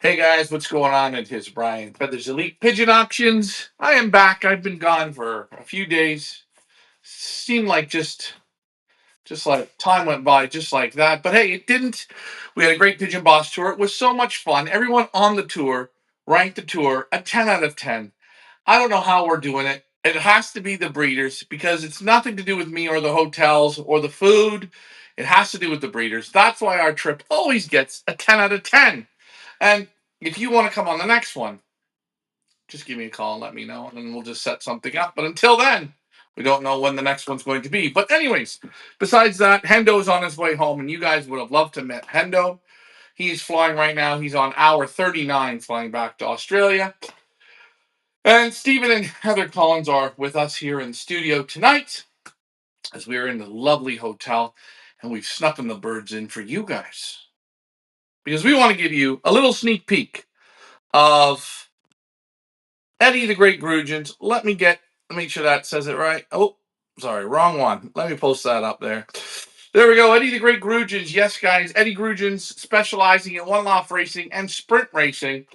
Hey guys, what's going on? It is Brian, Feathers Elite Pigeon Auctions. I am back. I've been gone for a few days. Seemed like just like time went by just like that. But hey, it didn't. We had a great Pigeon Boss tour. It was so much fun. Everyone on the tour ranked the tour a 10 out of 10. I don't know how we're doing it. It has to be the breeders because it's nothing to do with me or the hotels or the food. It has to do with the breeders. That's why our trip always gets a 10 out of 10. And if you want to come on the next one, just give me a call and let me know, and then we'll just set something up. But until then, we don't know when the next one's going to be. But anyways, besides that, Hendo's on his way home, and you guys would have loved to meet Hendo. He's flying right now. He's on hour 39 flying back to Australia. And Stephen and Heather Collins are with us here in the studio tonight as we're in the lovely hotel, and we've snuck the birds in for you guys because we want to give you a little sneak peek of Eddie the Great Grootjans. Let me make sure that says it right. Oh, sorry, wrong one. Let me post that up there. There we go. Eddie the Great Grootjans. Yes, guys. Eddie Grootjans specializing in one-off racing and sprint racing.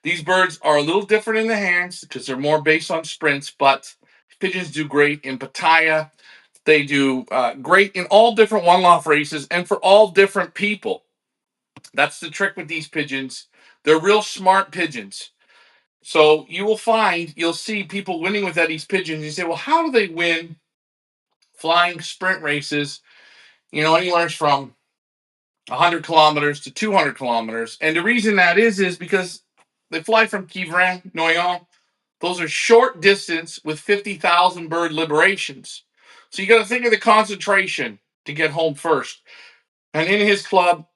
These birds are a little different in the hands because they're more based on sprints, but pigeons do great in Pattaya. They do great in all different one-off races and for all different people. That's the trick with these pigeons. They're real smart pigeons. So you'll see people winning with Eddie's pigeons. You say, well, how do they win flying sprint races? Anywhere from 100 kilometers to 200 kilometers. And the reason that is because they fly from Quievrain, Noyon. Those are short distance with 50,000 bird liberations. So you got to think of the concentration to get home first. And in his club,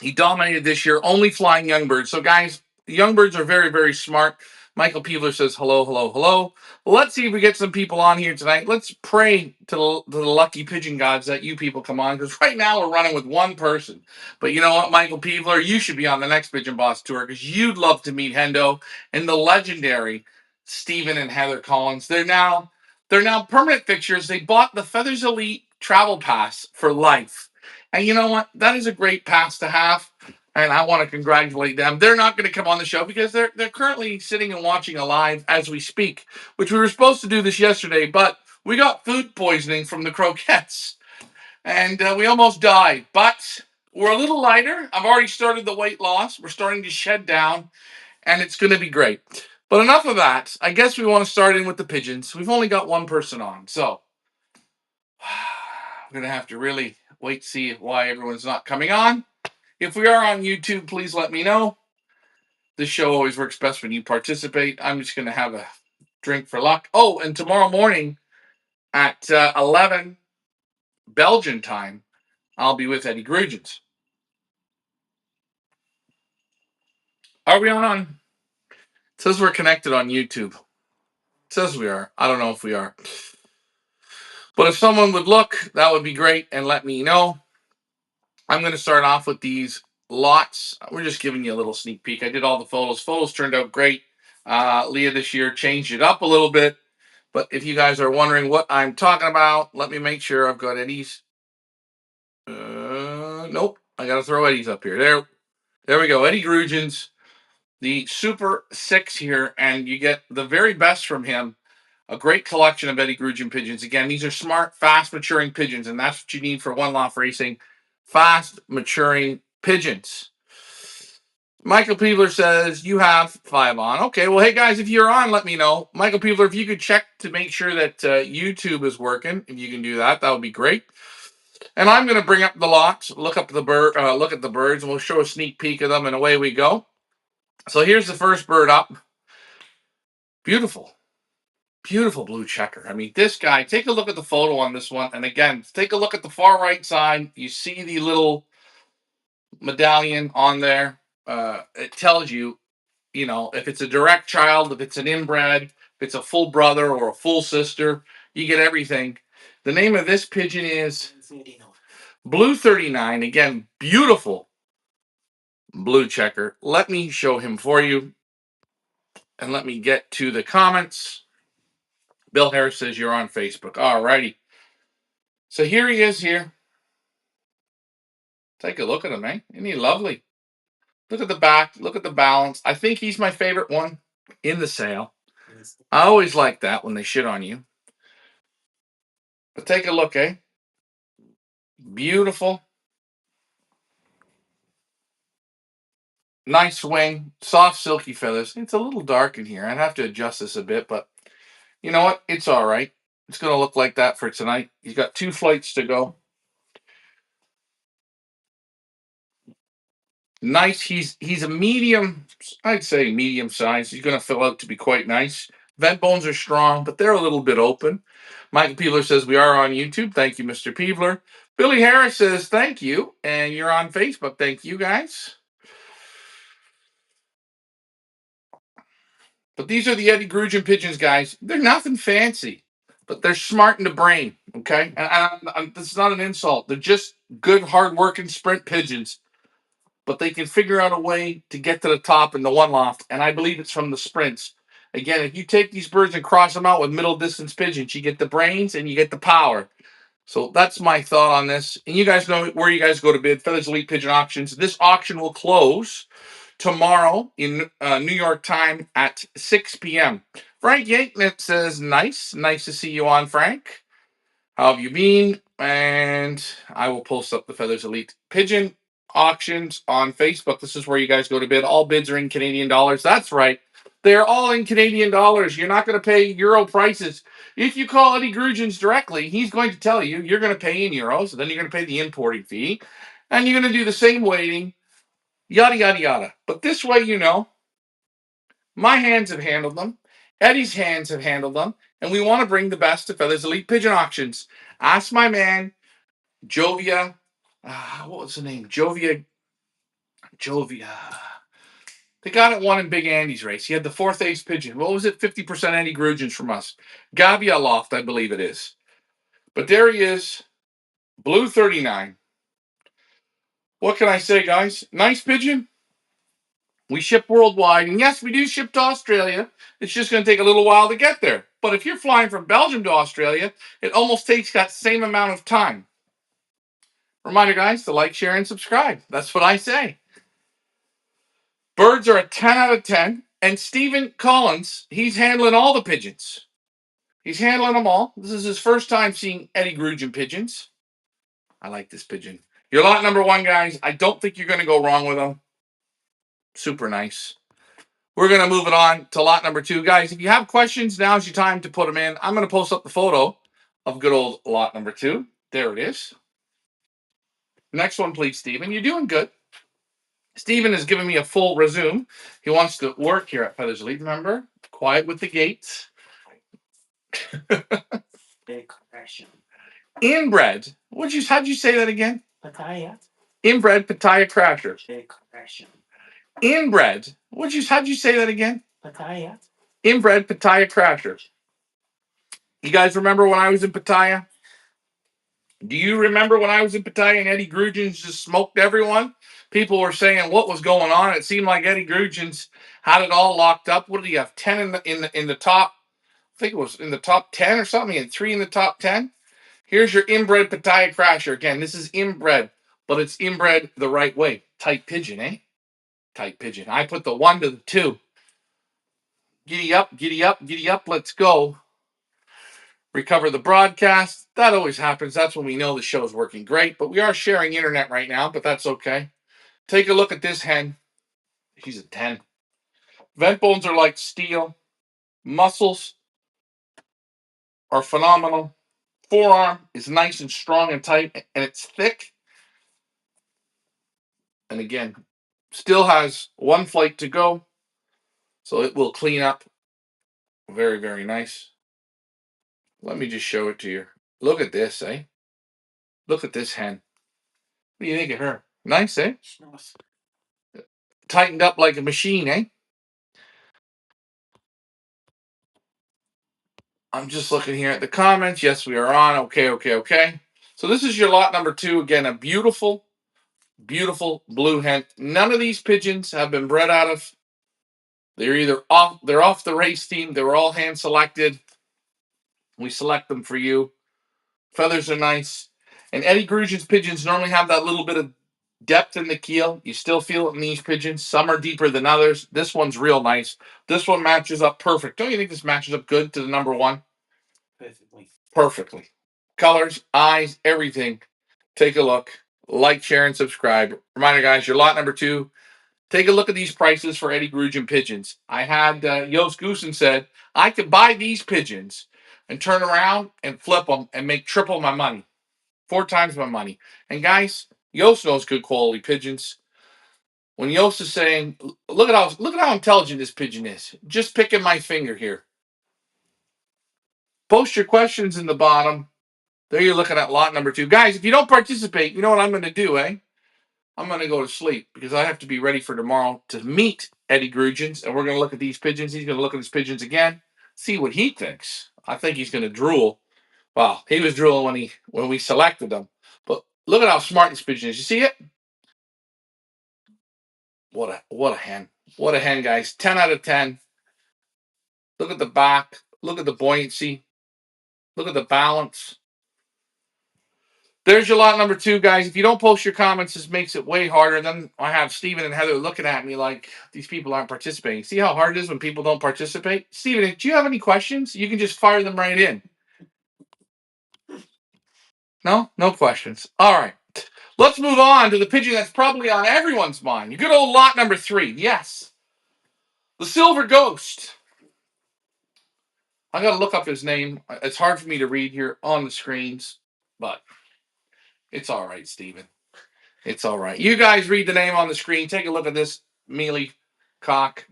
he dominated this year, only flying young birds. So, guys, young birds are very, very smart. Michael Peevler says, hello, hello, hello. Well, let's see if we get some people on here tonight. Let's pray to the lucky pigeon gods that you people come on, because right now we're running with one person. But you know what, Michael Peevler, you should be on the next Pigeon Boss tour because you'd love to meet Hendo and the legendary Stephen and Heather Collins. They're now permanent fixtures. They bought the Feathers Elite travel pass for life. And you know what? That is a great pass to have. And I want to congratulate them. They're not going to come on the show because they're currently sitting and watching a live as we speak, which we were supposed to do this yesterday, but we got food poisoning from the croquettes. And we almost died. But we're a little lighter. I've already started the weight loss. We're starting to shed down. And it's going to be great. But enough of that. I guess we want to start in with the pigeons. We've only got one person on. So I'm going to have to really wait to see why everyone's not coming on. If we are on YouTube, please let me know. This show always works best when you participate. I'm just going to have a drink for luck. Oh, and tomorrow morning at 11 Belgian time, I'll be with EDDY GROOTJANS. Are we on? It says we're connected on YouTube. It says we are. I don't know if we are. But if someone would look, that would be great and let me know. I'm going to start off with these lots. We're just giving you a little sneak peek. I did all the photos. Photos turned out great. Leah this year changed it up a little bit. But if you guys are wondering what I'm talking about, let me make sure I've got Eddie's. Nope. I got to throw Eddie's up here. There we go. EDDY GROOTJANS, the Super 6 here. And you get the very best from him. A great collection of EDDY GROOTJAN pigeons. Again, these are smart, fast maturing pigeons. And that's what you need for one-off racing. Fast maturing pigeons. Michael Peevler says you have 5 on. Okay, well, hey guys, if you're on, let me know. Michael Peevler, if you could check to make sure that YouTube is working, if you can do that, that would be great. And I'm going to bring up the lots, look at the birds, and we'll show a sneak peek of them, and away we go. So here's the first bird up. Beautiful, beautiful blue checker. I mean, this guy. Take a look at the photo on this one, and again, take a look at the far right side. You see the little medallion on there. It tells you, if it's a direct child, if it's an inbred, if it's a full brother or a full sister, you get everything. The name of this pigeon is Blue 39. Again, beautiful blue checker. Let me show him for you. And let me get to the comments. Bill Harris says you're on Facebook. All righty. So here he is here. Take a look at him, eh? Isn't he lovely? Look at the back. Look at the balance. I think he's my favorite one in the sale. I always like that when they shit on you. But take a look, eh? Beautiful. Nice wing. Soft, silky feathers. It's a little dark in here. I'd have to adjust this a bit, but you know what? It's all right. It's going to look like that for tonight. He's got 2 flights to go. Nice. He's a medium, I'd say medium size. He's going to fill out to be quite nice. Vent bones are strong, but they're a little bit open. Michael Peebler says we are on YouTube. Thank you, Mr. Peebler. Billy Harris says thank you, and you're on Facebook. Thank you, guys. But these are the Eddie Groojan pigeons, guys. They're nothing fancy, but they're smart in the brain. Okay, and this is not an insult. They're just good, hard-working sprint pigeons. But they can figure out a way to get to the top in the one loft, and I believe it's from the sprints. Again, if you take these birds and cross them out with middle distance pigeons, you get the brains and you get the power. So that's my thought on this. And you guys know where you guys go to bid. Feathers Elite Pigeon Auctions. This auction will close tomorrow in New York time at 6 p.m. Frank Yanknet says, nice to see you on, Frank. How have you been? And I will post up the Feathers Elite Pigeon Auctions on Facebook. This is where you guys go to bid. All bids are in Canadian dollars. That's right. They're all in Canadian dollars. You're not going to pay euro prices. If you call Eddie Groojan's directly, he's going to tell you you're going to pay in euros. Then you're going to pay the importing fee. And you're going to do the same weighting. Yada, yada, yada. But this way, you know, my hands have handled them. Eddie's hands have handled them. And we want to bring the best to Feathers Elite Pigeon Auctions. Ask my man, Jovia. What was the name? Jovia. The guy that won in Big Andy's race. He had the 4th ace pigeon. What was it? 50% Eddie Groojan's from us. Gavia Loft, I believe it is. But there he is. Blue 39. What can I say, guys? Nice pigeon. We ship worldwide. And yes, we do ship to Australia. It's just going to take a little while to get there. But if you're flying from Belgium to Australia, it almost takes that same amount of time. Reminder, guys, to like, share, and subscribe. That's what I say. Birds are a 10 out of 10. And Stephen Collins, he's handling all the pigeons. He's handling them all. This is his first time seeing Eddie Groojan pigeons. I like this pigeon. Your lot number 1, guys. I don't think you're going to go wrong with them. Super nice. We're going to move it on to lot number 2. Guys, if you have questions, now's your time to put them in. I'm going to post up the photo of good old lot number 2. There it is. Next one, please, Stephen. You're doing good. Stephen is giving me a full resume. He wants to work here at Feathers Elite. Remember? Quiet with the gates. Inbred. How'd you say that again? Pattaya. Inbred Pattaya Crasher. Inbred. How'd you say that again? Pattaya. Inbred Pattaya Crasher. You guys remember when I was in Pattaya? Do you remember when I was in Pattaya and Eddie Groojan's just smoked everyone? People were saying what was going on. It seemed like Eddie Groojan's had it all locked up. What did he have? 10 in the top. I think it was in the top 10 or something. He had 3 in the top 10. Here's your inbred Pattaya Crasher. Again, this is inbred, but it's inbred the right way. Tight pigeon, eh? Tight pigeon. I put the 1 to the 2. Giddy up, giddy up, giddy up. Let's go. Recover the broadcast. That always happens. That's when we know the show's working great. But we are sharing internet right now, but that's okay. Take a look at this hen. She's a 10. Vent bones are like steel. Muscles are phenomenal. Forearm is nice and strong and tight, and it's thick. And again, still has 1 flight to go. So it will clean up. Very, very nice. Let me just show it to you. Look at this, eh? Look at this hen. What do you think of her? Nice, eh? Nice. Tightened up like a machine, eh? I'm just looking here at the comments. Yes, we are on. Okay. So this is your lot number 2. Again, a beautiful, beautiful blue hen. None of these pigeons have been bred out of. They're off the race team. They were all hand selected. We select them for you. Feathers are nice. And Eddie Groojan's pigeons normally have that little bit of Depth in the keel. You still feel it in these pigeons. Some are deeper than others. This one's real nice. This one matches up perfect. Don't you think this matches up good to the number one? Perfectly. Perfectly. Colors, eyes, everything. Take a look. Like, share, and subscribe. Reminder, guys, your lot number 2. Take a look at these prices for EDDY GROOTJANS pigeons. I had Joost Goosen said I could buy these pigeons and turn around and flip them and make triple my money, 4 times my money. And guys, Joost knows good quality pigeons. When Joost is saying, look at how intelligent this pigeon is. Just picking my finger here. Post your questions in the bottom. There you're looking at lot number 2. Guys, if you don't participate, you know what I'm going to do, eh? I'm going to go to sleep because I have to be ready for tomorrow to meet EDDY GROOTJANS, and we're going to look at these pigeons. He's going to look at his pigeons again, see what he thinks. I think he's going to drool. Well, he was drooling when we selected them. But look at how smart this pigeon is. You see it? What a hen. What a hen, guys. 10 out of 10. Look at the back. Look at the buoyancy. Look at the balance. There's your lot number 2, guys. If you don't post your comments, this makes it way harder. Then I have Steven and Heather looking at me like these people aren't participating. See how hard it is when people don't participate? Steven, do you have any questions? You can just fire them right in. No? No questions. All right. Let's move on to the pigeon that's probably on everyone's mind. Your good old lot number 3. Yes. The Silver Ghost. I got to look up his name. It's hard for me to read here on the screens, but it's all right, Steven. It's all right. You guys read the name on the screen. Take a look at this mealy cock.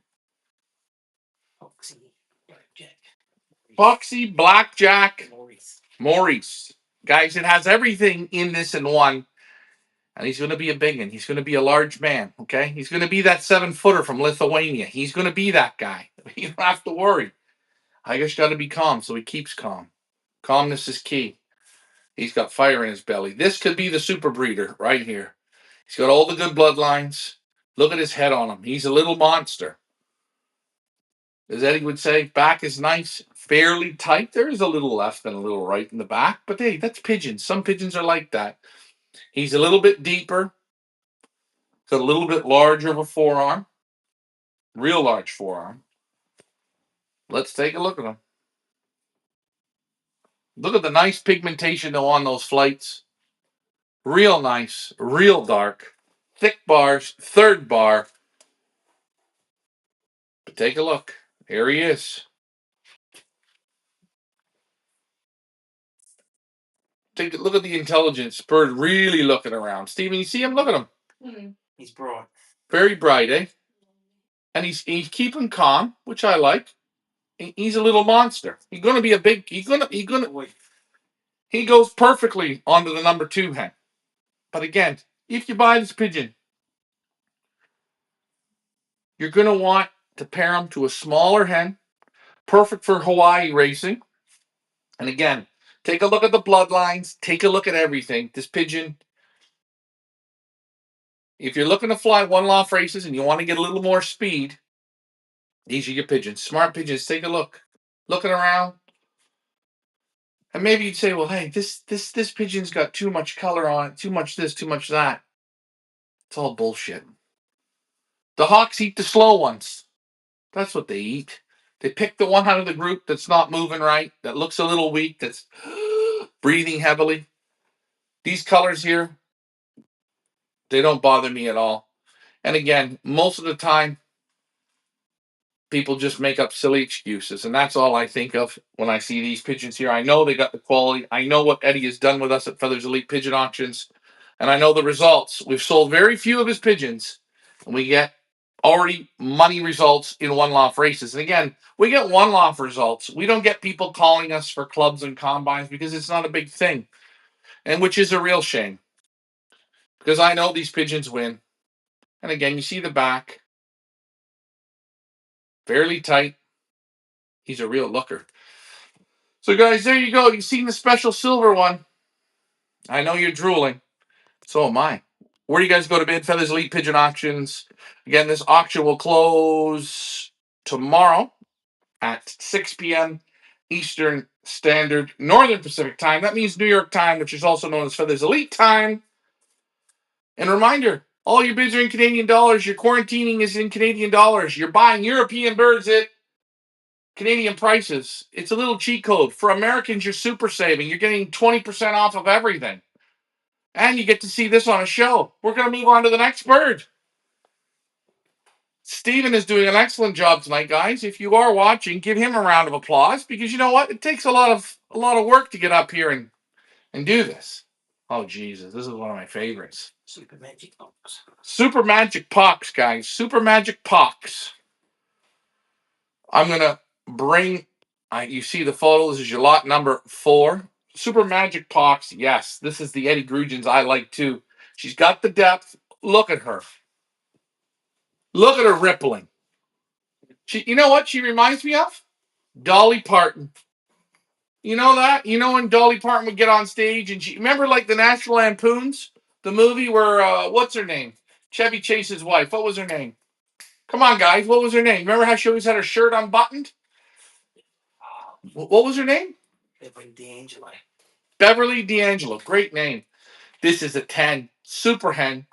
Poxie, Blackjack, Maurice. Guys, it has everything in this in one. And he's going to be a big one. He's going to be a large man, okay? He's going to be that 7-footer from Lithuania. He's going to be that guy. You don't have to worry. I just got to be calm, so he keeps calm. Calmness is key. He's got fire in his belly. This could be the super breeder right here. He's got all the good bloodlines. Look at his head on him. He's a little monster. As Eddie would say, back is nice, fairly tight. There is a little left and a little right in the back, but hey, that's pigeons. Some pigeons are like that. He's a little bit deeper. Got a little bit larger of a forearm. Real large forearm. Let's take a look at him. Look at the nice pigmentation though on those flights. Real nice, real dark. Thick bars, 3rd bar. But take a look. Here he is. Take a look at the intelligence. Bird really looking around. Steven, you see him? Look at him. Mm-hmm. He's bright. Very bright, eh? And he's keeping calm, which I like. He's a little monster. He's gonna be a big. He goes perfectly onto the number 2 hen. But again, if you buy this pigeon, you're gonna want to pair him to a smaller hen, perfect for Hawaii racing. And again, take a look at the bloodlines. Take a look at everything. This pigeon. If you're looking to fly one-off races and you want to get a little more speed, these are your pigeons. Smart pigeons. Take a look. Looking around. And maybe you'd say, well, hey, this pigeon's got too much color on it, too much this, too much that. It's all bullshit. The hawks eat the slow ones. That's what they eat. They pick the one out of the group that's not moving right, that looks a little weak, that's breathing heavily. These colors here, they don't bother me at all. And again, most of the time, people just make up silly excuses. And that's all I think of when I see these pigeons here. I know they got the quality. I know what Eddie has done with us at Feathers Elite Pigeon Auctions. And I know the results. We've sold very few of his pigeons. And we get already money results in one-off races. And again, we get one-off results. We don't get people calling us for clubs and combines because it's not a big thing. And which is a real shame. Because I know these pigeons win. And again, you see the back. Fairly tight. He's a real looker. So guys, there you go. You've seen the special silver one. I know you're drooling. So am I. Where do you guys go to bid? Feathers Elite Pigeon Auctions. Again, this auction will close tomorrow at 6 p.m. Eastern Standard Northern Pacific Time. That means New York time, which is also known as Feathers Elite time. And reminder, all your bids are in Canadian dollars. Your quarantining is in Canadian dollars. You're buying European birds at Canadian prices. It's a little cheat code. For Americans, you're super saving. You're getting 20% off of everything. And you get to see this on a show. We're going to move on to the next bird. Steven is doing an excellent job tonight, guys. If you are watching, give him a round of applause, because you know what? It takes a lot of work to get up here and do this. Oh, Jesus. This is one of my favorites. Super Magic Pox. Super Magic Pox, guys. Super Magic Pox. I'm going to bring... you see the photo. This is your lot number 4. Super Magic Pox. Yes, this is the EDDY GROOTJANS I like too. She's got the depth. Look at her. Look at her rippling. You know what she reminds me of? Dolly Parton. You know that? You know when Dolly Parton would get on stage and remember like the National Lampoons? The movie where, what's her name? Chevy Chase's wife. What was her name? Come on, guys. What was her name? Remember how she always had her shirt unbuttoned? What was her name? Beverly D'Angelo. Beverly D'Angelo. Great name. This is a 10. Super hen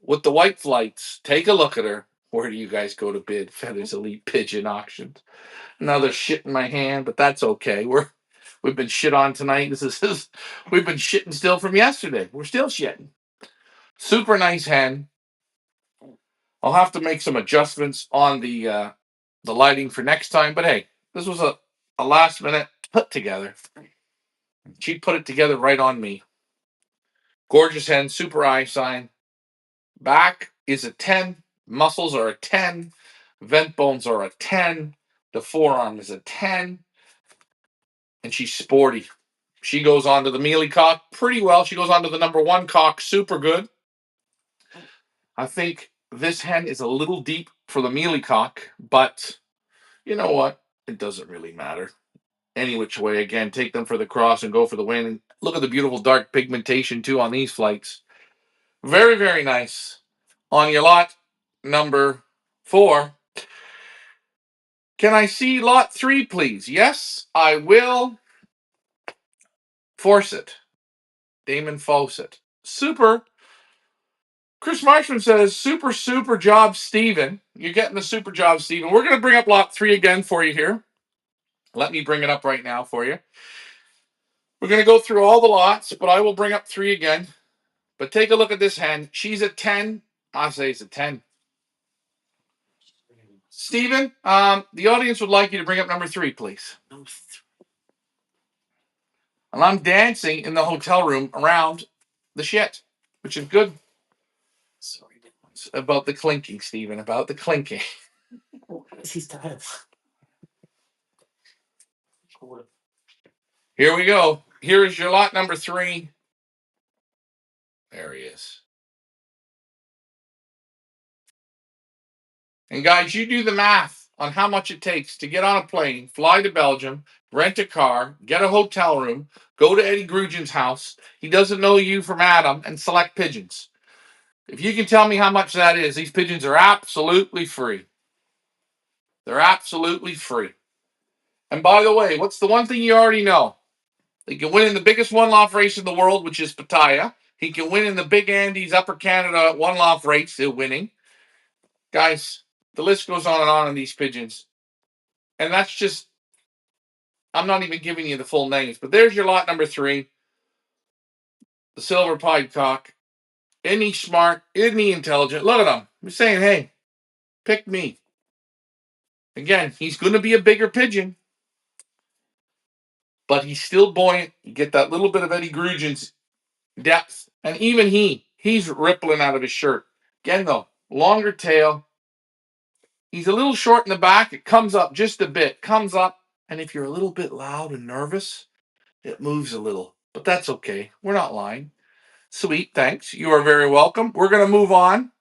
with the white flights. Take a look at her. Where do you guys go to bid? Feathers Elite Pigeon Auctions. Another shit in my hand, but that's okay. We've been shit on tonight. We've been shitting still from yesterday. We're still shitting. Super nice hen. I'll have to make some adjustments on the lighting for next time. But hey, this was a last minute put together. She put it together right on me. Gorgeous hen, super eye sign. Back is a 10. Muscles are a 10. Vent bones are a 10. The forearm is a 10. And she's sporty. She goes on to the mealy cock pretty well. She goes on to the number 1 cock super good. I think this hen is a little deep for the mealy cock, but you know what? It doesn't really matter. Any which way, again, take them for the cross and go for the win. And look at the beautiful dark pigmentation too on these flights. Very, very nice. On your lot number 4. Can I see lot 3, please? Yes, I will. Force it. Damon Fawcett. Super. Chris Marshman says, super job, Steven. You're getting the super job, Steven. We're going to bring up lot 3 again for you here. Let me bring it up right now for you. We're going to go through all the lots, but I will bring up 3 again. But take a look at this hen. She's a 10. I say it's a 10. Steven, the audience would like you to bring up number 3, please. Number 3. And I'm dancing in the hotel room around the shit, which is good. Sorry. It's about the clinking, Steven, about the clinking. He's tired. Here we go. Here is your lot number 3. There he is. And guys, you do the math on how much it takes to get on a plane, fly to Belgium, rent a car, get a hotel room, go to EDDY GROOTJANS' house. He doesn't know you from Adam, and select pigeons. If you can tell me how much that is, these pigeons are absolutely free. They're absolutely free. And by the way, what's the one thing you already know? He can win in the biggest one-loft race in the world, which is Pattaya. He can win in the Big Andes Upper Canada one-loft race. They're winning. Guys, the list goes on these pigeons. And that's just, I'm not even giving you the full names. But there's your lot number 3. The silver pied cock. Isn't he smart? Isn't he intelligent? Look at him. He's saying, hey, pick me. Again, he's going to be a bigger pigeon. But he's still buoyant. You get that little bit of EDDY GROOTJANS depth. And even he's rippling out of his shirt. Again, though, longer tail. He's a little short in the back. It comes up just a bit. Comes up. And if you're a little bit loud and nervous, it moves a little. But that's okay. We're not lying. Sweet. Thanks. You are very welcome. We're going to move on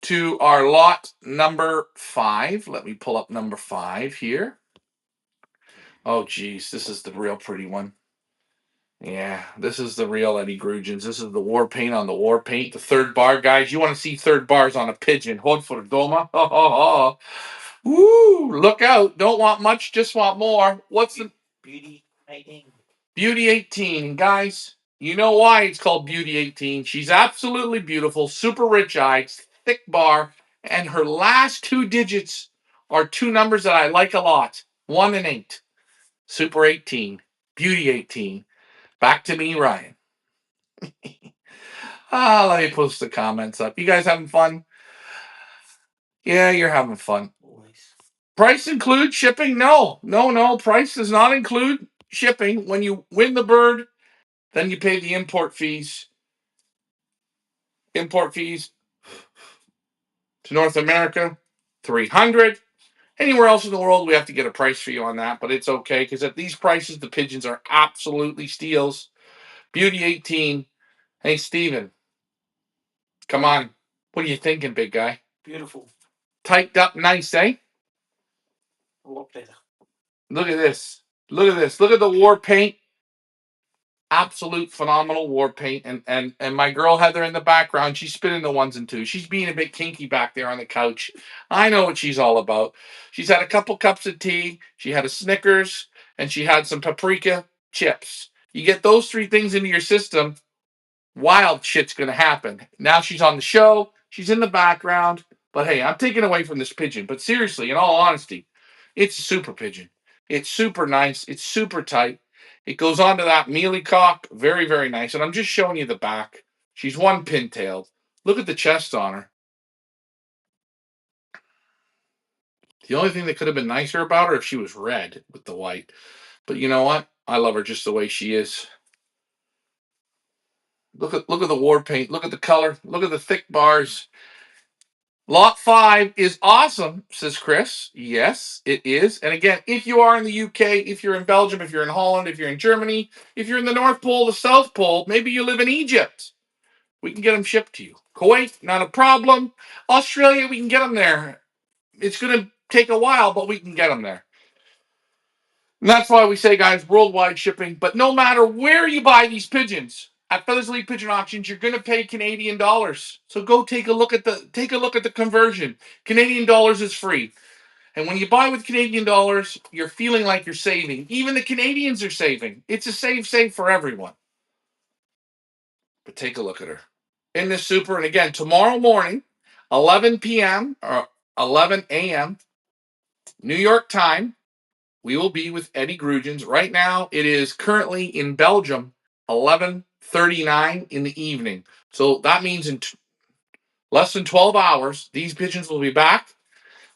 to our lot number 5. Let me pull up number 5 here. Oh, geez. This is the real pretty one. Yeah, this is the real EDDY GROOTJANS. This is the war paint on the war paint. The third bar, guys. You want to see third bars on a pigeon. Hold for doma. Oh, oh, oh. Woo! Look out. Don't want much, just want more. What's the... Beauty 18. Beauty 18. Guys, You know why it's called Beauty 18. She's absolutely beautiful, super rich eyes, thick bar, and her last two digits are two numbers that I like a lot. 1 and 8. Super 18. Beauty 18. Back to me, Ryan. Let me post the comments up. You guys having fun? Yeah, you're having fun. Always. Price include shipping? No. Price does not include shipping. When you win the bird, then you pay the import fees. Import fees to North America, $300. Anywhere else in the world, we have to get a price for you on that, but it's okay because at these prices, the pigeons are absolutely steals. Beauty 18. Hey, Steven, come on. What are you thinking, big guy? Beautiful. Typed up nice, eh? A lot better. Look at this. Look at this. Look at the war paint. Absolute phenomenal war paint. And my girl Heather in the background, she's spinning the ones and twos. She's being a bit kinky back there on the couch. I know what she's all about. She's had a couple cups of tea. She had a Snickers, and she had some paprika chips. You get those three things into your system, wild shit's gonna happen. Now she's on the show. She's in the background. But hey, I'm taking away from this pigeon. But seriously, in all honesty, it's a super pigeon. It's super nice. It's super tight. It goes onto that mealy cock. Very, very nice. And I'm just showing you the back. She's one pintailed. Look at the chest on her. The only thing that could have been nicer about her if she was red with the white. But you know what? I love her just the way she is. Look at the war paint. Look at the color. Look at the thick bars. Lot 5 is awesome, says Chris. Yes, it is. And again, if you are in the UK, if you're in Belgium, if you're in Holland, if you're in Germany, if you're in the North Pole, the South Pole, maybe you live in Egypt, we can get them shipped to you. Kuwait, not a problem. Australia, we can get them there. It's going to take a while, but we can get them there. And that's why we say, guys, worldwide shipping. But no matter where you buy these pigeons, at Feathers Elite Pigeon Auctions, you're going to pay Canadian dollars. So go take a look at the conversion. Canadian dollars is free. And when you buy with Canadian dollars, you're feeling like you're saving. Even the Canadians are saving. It's a save for everyone. But take a look at her. In this super, and again, tomorrow morning, 11 p.m. or 11 a.m. New York time, we will be with EDDY GROOTJANS. Right now, it is currently in Belgium, 11:39 in the evening. So that means in less than 12 hours, these pigeons will be back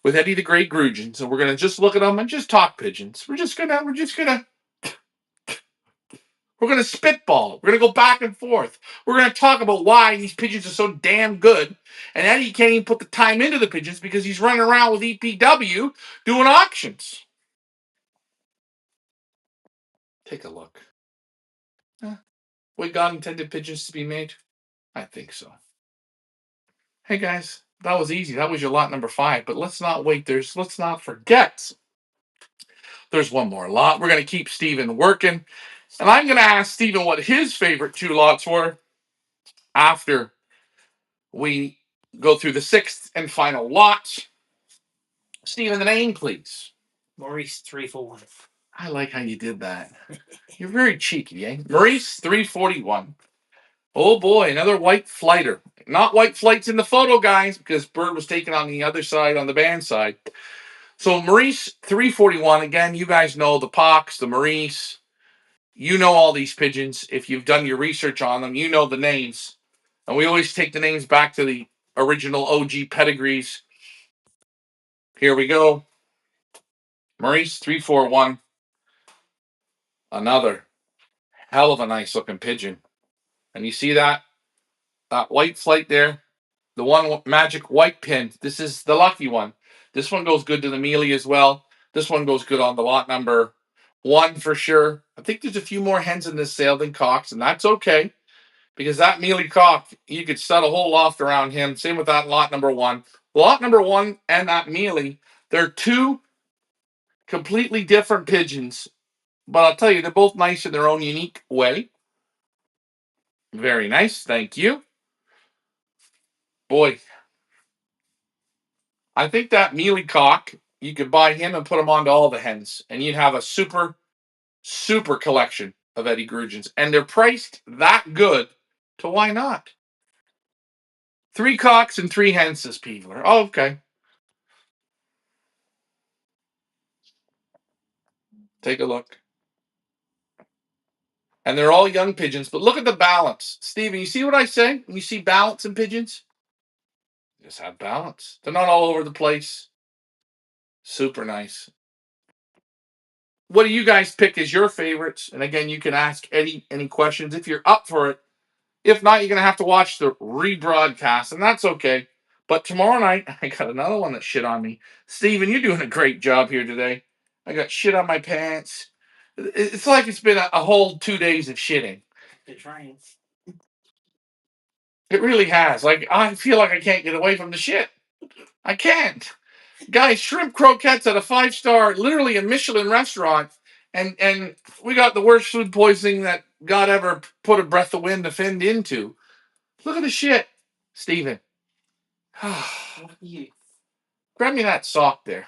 with Eddie the Great GROOTJANS. And we're gonna just look at them and just talk pigeons. We're gonna spitball. We're gonna go back and forth. We're gonna talk about why these pigeons are so damn good. And Eddie can't even put the time into the pigeons because he's running around with EPW doing auctions. Take a look. Way God intended pigeons to be made? I think so. Hey guys, that was easy. That was your lot number 5. But let's not wait. Let's not forget. There's one more lot. We're gonna keep Steven working. And I'm gonna ask Steven what his favorite 2 lots were after we go through the 6th and final lot. Steven, the name, please. Maurice 341. I like how you did that. You're very cheeky, eh? Maurice 341. Oh boy, another white flighter. Not white flights in the photo, guys, because Bird was taken on the other side, on the band side. So Maurice 341, again, you guys know the Pox, the Maurice. You know all these pigeons. If you've done your research on them, you know the names. And we always take the names back to the original OG pedigrees. Here we go. Maurice 341. Another hell of a nice looking pigeon. And you see that white flight there? The one magic white pin. This is the lucky one. This one goes good to the mealy as well. This one goes good on the lot number 1 for sure. I think there's a few more hens in this sale than cocks, and that's okay. Because that mealy cock, you could set a whole loft around him. Same with that lot number 1. Lot number 1 and that mealy, they're 2 completely different pigeons. But I'll tell you, they're both nice in their own unique way. Very nice. Thank you. Boy, I think that mealy cock, you could buy him and put him onto all the hens. And you'd have a super, super collection. of EDDY GROOTJANS, and they're priced that good, to why not? 3 cocks and 3 hens, says Peeler. Oh, okay. Take a look. And they're all young pigeons, but look at the balance. Steven, you see what I say? When you see balance in pigeons? Just have balance. They're not all over the place. Super nice. What do you guys pick as your favorites? And again, you can ask Eddie any questions if you're up for it. If not, you're going to have to watch the rebroadcast, and that's okay. But tomorrow night, I got another one that shit on me. Steven, you're doing a great job here today. I got shit on my pants. It's like it's been a whole 2 days of shitting. You're trying. It really has. Like, I feel like I can't get away from the shit. I can't. Guys, shrimp croquettes at a 5-star, literally a Michelin restaurant, and we got the worst food poisoning that God ever put a breath of wind to fend into. Look at the shit, Steven. You. Grab me that sock there.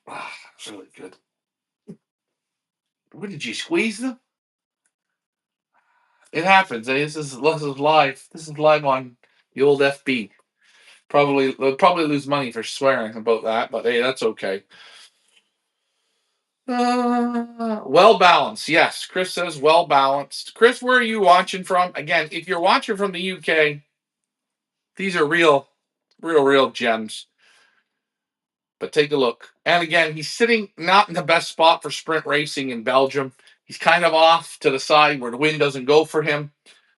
That's really good. What, did you squeeze them? It happens. This is live. This is live on the old FB. They'll probably lose money for swearing about that, but hey, that's okay. Well balanced. Yes, Chris says well balanced. Chris, where are you watching from? Again, if you're watching from the UK, these are real gems. But take a look. And again, he's sitting not in the best spot for sprint racing in Belgium. He's kind of off to the side where the wind doesn't go for him.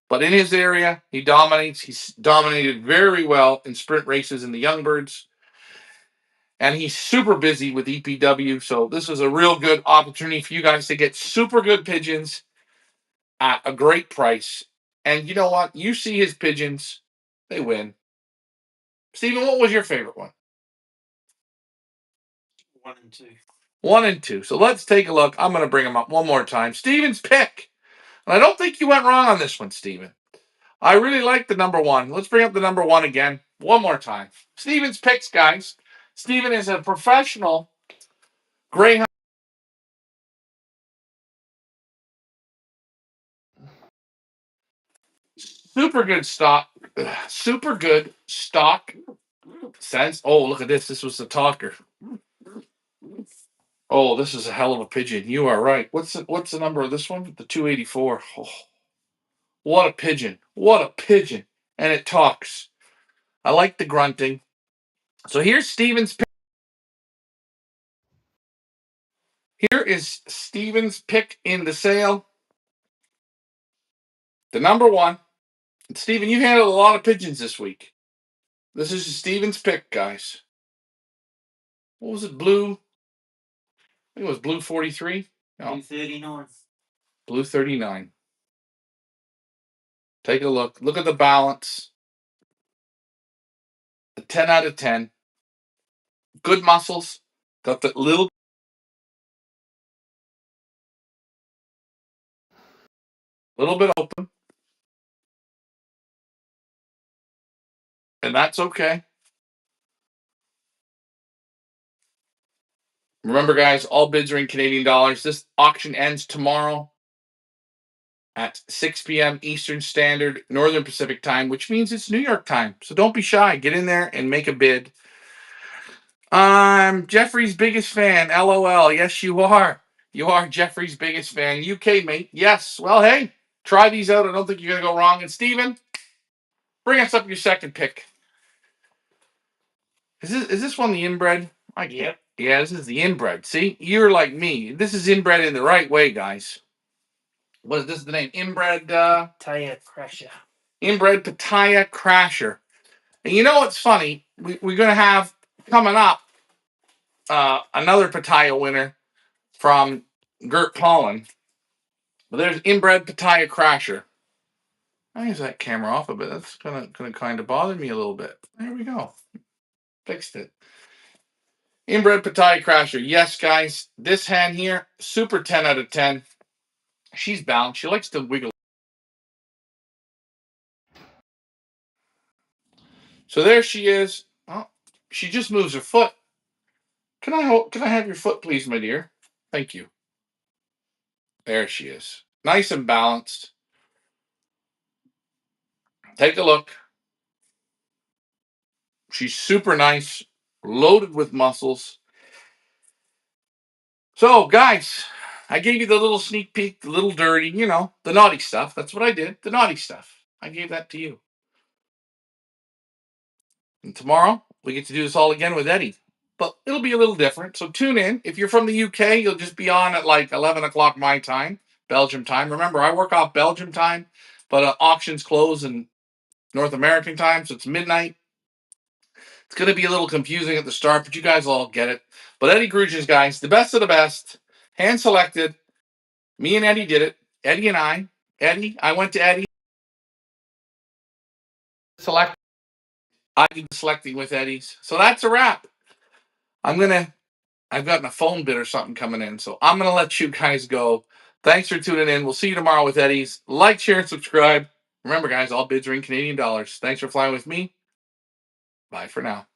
But in his area, he dominates. He's dominated very well in sprint races in the Youngbirds. And he's super busy with EPW. So this is a real good opportunity for you guys to get super good pigeons at a great price. And you know what? You see his pigeons, they win. Steven, what was your favorite one? 1 and 2. 1 and 2. So let's take a look. I'm going to bring them up one more time. Steven's pick. And I don't think you went wrong on this one, Steven. I really like the number 1. Let's bring up the number 1 again. One more time. Steven's picks, guys. Steven is a professional greyhound. Super good stock. Super good stock sense. Oh, look at this. This was the talker. Oh, this is a hell of a pigeon. You are right. What's the number of this one? The 284. Oh, what a pigeon. What a pigeon. And it talks. I like the grunting. So here's Steven's pick. Here is Steven's pick in the sale. The number 1. And Steven, you handled a lot of pigeons this week. This is Steven's pick, guys. What was it? Blue? I think it was Blue 43. No. Blue 39. Blue 39. Take a look. Look at the balance. A 10 out of 10. Good muscles. Got the little bit open. And that's okay. Remember, guys, all bids are in Canadian dollars. This auction ends tomorrow at 6 p.m. Eastern Standard, Northern Pacific Time, which means it's New York time. So don't be shy. Get in there and make a bid. I'm Jeffrey's biggest fan. LOL. Yes, you are. You are Jeffrey's biggest fan. UK, mate. Yes. Well, hey, try these out. I don't think you're going to go wrong. And Steven, bring us up your second pick. Is this one the inbred? Yep. Yeah, this is the inbred. See, you're like me. This is inbred in the right way, guys. What is this? The name inbred? Pattaya Crasher. Inbred Pattaya Crasher. And you know what's funny? We're going to have coming up another Pattaya winner from Gert Pollen. But there's inbred Pattaya Crasher. I use that camera off a bit. That's gonna kind of bother me a little bit. There we go. Fixed it. Inbred Pattaya Crasher. Yes, guys. This hen here, super 10 out of 10. She's balanced. She likes to wiggle. So there she is. Oh, she just moves her foot. Can I have your foot, please, my dear? Thank you. There she is. Nice and balanced. Take a look. She's super nice, loaded with muscles. So, guys, I gave you the little sneak peek, the little dirty, the naughty stuff. That's what I did. The naughty stuff. I gave that to you. And tomorrow, we get to do this all again with Eddie. But it'll be a little different. So tune in. If you're from the UK, you'll just be on at like 11 o'clock my time, Belgium time. Remember, I work off Belgium time, but auctions close in North American time, so it's midnight. It's going to be a little confusing at the start, but you guys will all get it. But Eddie Groojan's, guys, the best of the best, hand selected. Me and Eddie did it. Eddie and I. Eddie, I went to Eddie. Select. I did the selecting with Eddie's. So that's a wrap. I've gotten a phone bid or something coming in, so I'm going to let you guys go. Thanks for tuning in. We'll see you tomorrow with Eddie's. Like, share, and subscribe. Remember, guys, all bids are in Canadian dollars. Thanks for flying with me. Bye for now.